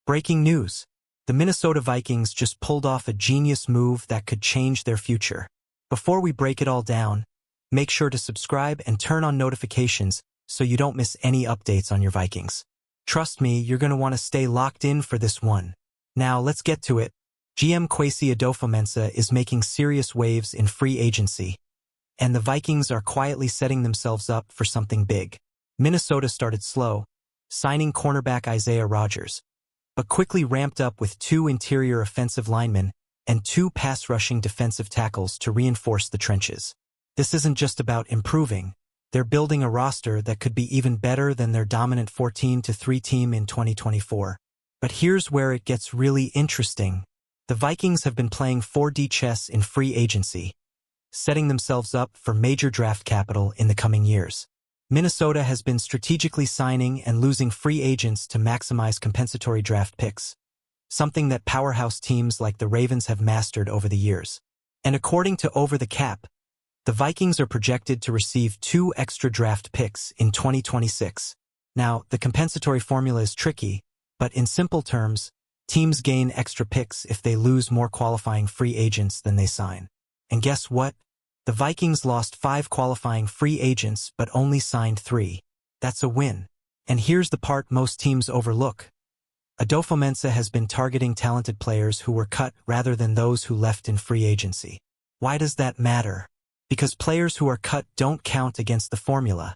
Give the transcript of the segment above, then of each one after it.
Breaking news. The Minnesota Vikings just pulled off a genius move that could change their future. Before we break it all down, make sure to subscribe and turn on notifications so you don't miss any updates on your Vikings. Trust me, you're going to want to stay locked in for this one. Now, let's get to it. GM Kwesi Adofo-Mensah is making serious waves in free agency, and the Vikings are quietly setting themselves up for something big. Minnesota started slow, signing cornerback Isaiah Rodgers, but quickly ramped up with 2 interior offensive linemen and 2 pass-rushing defensive tackles to reinforce the trenches. This isn't just about improving. They're building a roster that could be even better than their dominant 14-3 team in 2024. But here's where it gets really interesting. The Vikings have been playing 4D chess in free agency, setting themselves up for major draft capital in the coming years. Minnesota has been strategically signing and losing free agents to maximize compensatory draft picks, something that powerhouse teams like the Ravens have mastered over the years. And according to Over the Cap, the Vikings are projected to receive 2 extra draft picks in 2026. Now, the compensatory formula is tricky, but in simple terms, teams gain extra picks if they lose more qualifying free agents than they sign. And guess what? The Vikings lost 5 qualifying free agents but only signed 3. That's a win. And here's the part most teams overlook. Adofo-Mensah has been targeting talented players who were cut rather than those who left in free agency. Why does that matter? Because players who are cut don't count against the formula,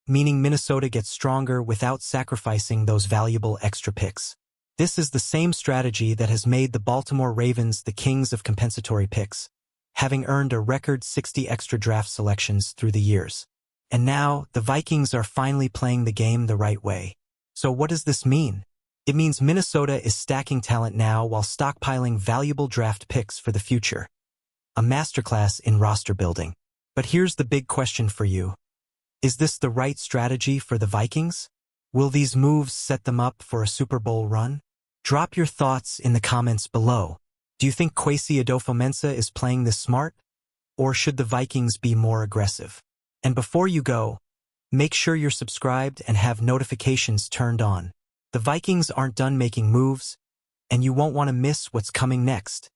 meaning Minnesota gets stronger without sacrificing those valuable extra picks. This is the same strategy that has made the Baltimore Ravens the kings of compensatory picks, having earned a record 60 extra draft selections through the years. And now, the Vikings are finally playing the game the right way. So what does this mean? It means Minnesota is stacking talent now while stockpiling valuable draft picks for the future. A masterclass in roster building. But here's the big question for you. Is this the right strategy for the Vikings? Will these moves set them up for a Super Bowl run? Drop your thoughts in the comments below. Do you think Kwesi Adofo-Mensah is playing this smart? Or should the Vikings be more aggressive? And before you go, make sure you're subscribed and have notifications turned on. The Vikings aren't done making moves, and you won't want to miss what's coming next.